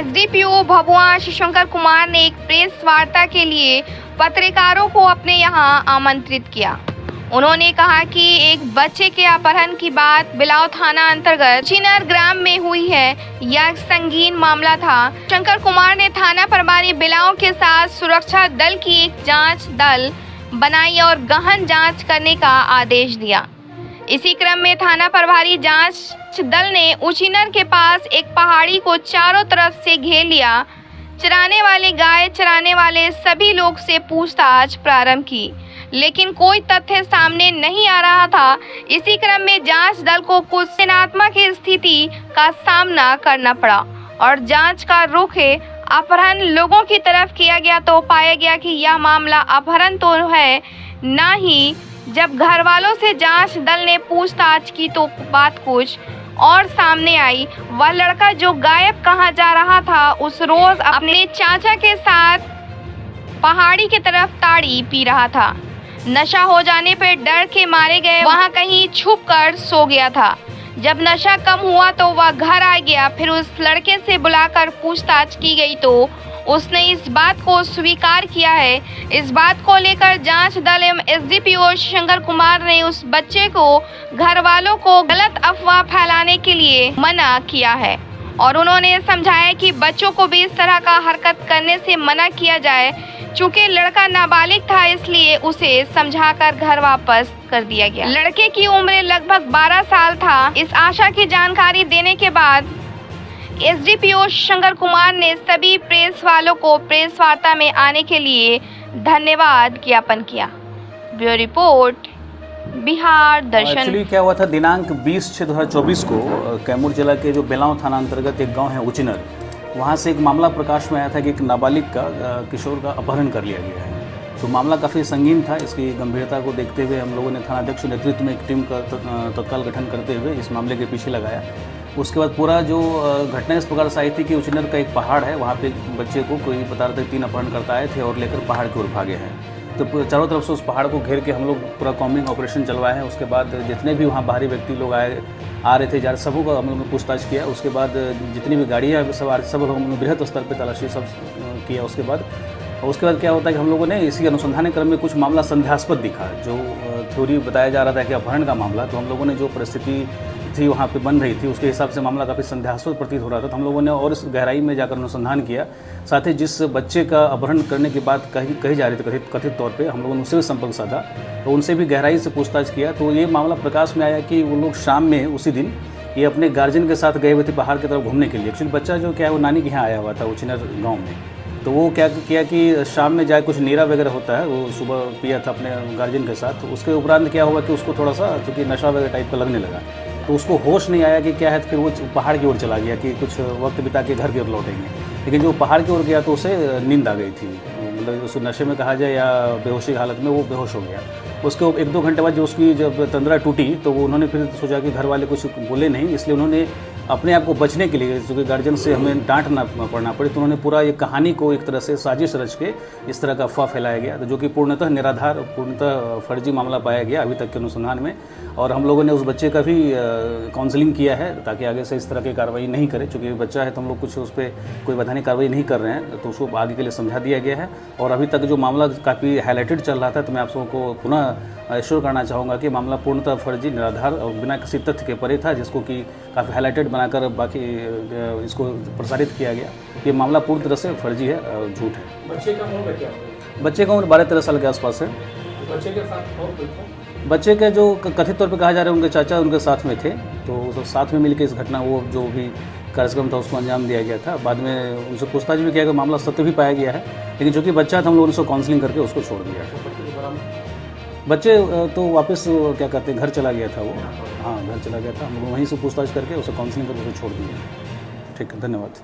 SDPO Bhabua Shivshankar Kumar ने एक press वार्ता के लिए पत्रकारों को अपने यहां आमंत्रित किया। उन्होंने कहा कि एक बच्चे के अपहरण की बात बिलाव थाना अंतर्गत चिनर ग्राम में हुई है। यह संगीन मामला था। शंकर कुमार ने थाना प्रभारी बिलाव के साथ सुरक्षा दल की एक जांच दल बनाई और गहन जांच करने का आदेश दिया। इसी क्रम में थाना प्रभारी जांच दल ने उचिनर के पास एक पहाड़ी को चारों तरफ से घेर लिया। चराने वाले गाय चराने वाले सभी लोग से पूछताछ प्रारंभ की, लेकिन कोई तथ्य सामने नहीं आ रहा था। इसी क्रम में जांच दल को कुछ संदेहात्मक स्थिति का सामना करना पड़ा और जांच का रुख अपहरण लोगों की तरफ किया गया तो पाया गया कि यह मामला अपहरण तो है ना ही। जब घर वालों से जांच दल ने पूछताछ की तो बात कुछ और सामने आई। वह लड़का जो गायब कहा जा रहा था उस रोज अपने चाचा के साथ पहाड़ी की तरफ ताड़ी पी रहा था। नशा हो जाने पर डर के मारे गए वहां कहीं छुप कर सो गया था। जब नशा कम हुआ तो वह घर आ गया। फिर उस लड़के से बुलाकर पूछताछ की गई तो उसने इस बात को स्वीकार किया है। इस बात को लेकर जांच दल एवं एसडीपीओ शंकर कुमार ने उस बच्चे को घर वालों को गलत अफवाह फैलाने के लिए मना किया है और उन्होंने समझाया कि बच्चों को भी इस तरह का हरकत करने से मना किया जाए। चूँकि लड़का नाबालिग था इसलिए उसे समझाकर घर वापस कर दिया गया। लड़के की उम्र लगभग 12 साल था। इस आशा की जानकारी देने के बाद एसडीपीओ शंकर कुमार ने सभी प्रेस वालों को प्रेस वार्ता में आने के लिए धन्यवाद ज्ञापन किया। ब्यूरो रिपोर्ट, बिहार दर्शन। एक्चुअली क्या हुआ था, दिनांक 20/6/2024 को कैमूर जिला के जो बेलाव थाना अंतर्गत एक गांव है उचिनर, वहां से एक मामला प्रकाश में आया था कि एक नाबालिग का किशोर का अपहरण कर लिया गया है। तो मामला काफ़ी संगीन था। इसकी गंभीरता को देखते हुए हम लोगों ने थानाध्यक्ष नेतृत्व में एक टीम का तत्काल गठन करते हुए इस मामले के पीछे लगाया। उसके बाद पूरा जो घटना इस प्रकार से आई थी कि उचिनर का एक पहाड़ है, वहाँ पे एक बच्चे को कोई बता रहे थे 3 अपहरणकर्ता आए थे और लेकर पहाड़ की ओर भागे हैं। तो चारों तरफ से उस पहाड़ को घेर के हम लोग पूरा कॉम्बिंग ऑपरेशन चलवाए हैं। उसके बाद जितने भी वहाँ बाहरी व्यक्ति लोग आ रहे थे जा रहे सबों को हम लोग ने पूछताछ किया। उसके बाद जितनी भी गाड़ियाँ सवार सब हम लोग बृहद स्तर पर तलाशी सब किया। उसके बाद क्या होता है कि हम लोगों ने इसी अनुसंधान क्रम में कुछ मामला संदेहास्पद दिखा। जो थ्योरी बताया जा रहा था कि अपहरण का मामला, तो हम लोगों ने जो परिस्थिति थी वहाँ पे बन रही थी उसके हिसाब से मामला काफ़ी संदेहास्पद प्रतीत हो रहा था। तो हम लोगों ने और इस गहराई में जाकर अनुसंधान किया। साथ ही जिस बच्चे का अपहरण करने की बात कही जा रही थी कथित तौर पे, हम लोगों ने उससे भी संपर्क साधा तो उनसे भी गहराई से पूछताछ किया। तो ये मामला प्रकाश में आया कि वो लोग शाम में उसी दिन ये अपने गार्जियन के साथ गए हुए थे पहाड़ की तरफ घूमने के लिए। एक्चुअली बच्चा जो क्या है वो नानी के यहाँ आया हुआ था उचिनर गाँव में। तो वो क्या किया कि शाम में जाए कुछ नीरा वगैरह होता है वो सुबह पिया था अपने गार्जियन के साथ। उसके उपरांत क्या हुआ कि उसको थोड़ा सा चूँकि नशा वगैरह टाइप का लगने लगा तो उसको होश नहीं आया कि क्या है। फिर वो पहाड़ की ओर चला गया कि कुछ वक्त बिता के घर की ओर लौटेंगे। लेकिन जो पहाड़ की ओर गया तो उसे नींद आ गई थी, मतलब उस नशे में कहा जाए या बेहोशी की हालत में वो बेहोश हो गया। उसके 1-2 घंटे बाद जो उसकी जब तंद्रा टूटी तो उन्होंने फिर सोचा कि घर वाले कुछ बोले नहीं, इसलिए उन्होंने अपने आप को बचने के लिए, क्योंकि गार्जियन से हमें डांट ना पड़ना पड़े, तो उन्होंने पूरा ये कहानी को एक तरह से साजिश रच के इस तरह का अफवाह फैलाया गया, तो जो कि पूर्णतः निराधार पूर्णतः फर्जी मामला पाया गया अभी तक के अनुसंधान में। और हम लोगों ने उस बच्चे का भी काउंसलिंग किया है ताकि आगे से इस तरह की कार्रवाई नहीं करे। चूँकि बच्चा है तो हम लोग कुछ उस पर कोई वैधानिक कार्रवाई नहीं कर रहे हैं, तो उसको आगे के लिए समझा दिया गया है। और अभी तक जो मामला काफ़ी हाईलाइटेड चल रहा था, तो मैं आप सबको को पुनः एश्योर करना चाहूँगा कि मामला पूर्णतः फर्जी निराधार और बिना किसी तथ्य के परे था, जिसको कि काफ़ी हाईलाइटेड बनाकर बाकी इसको प्रसारित किया गया। ये मामला पूर्ण तरह से फर्जी है और झूठ है। बच्चे का उम्र क्या? बच्चे का उम्र 12-13 साल के आसपास है। बच्चे के साथ और कोई था? बच्चे के जो कथित तौर पे कहा जा रहा है उनके चाचा उनके साथ में थे, तो साथ में मिलकर इस घटना वो जो भी कार्यक्रम था उसको अंजाम दिया गया था। बाद में उनसे पूछताछ भी किया गया, मामला सत्य भी पाया गया है। लेकिन जो कि बच्चा था हम लोगों ने उसको काउंसलिंग करके उसको छोड़ दिया। बच्चे तो वापस क्या कहते हैं घर चला गया था वो, हाँ घर चला गया था। हम लोग वहीं से पूछताछ करके उसे काउंसलिंग करके उसे छोड़ दिया। ठीक है, धन्यवाद।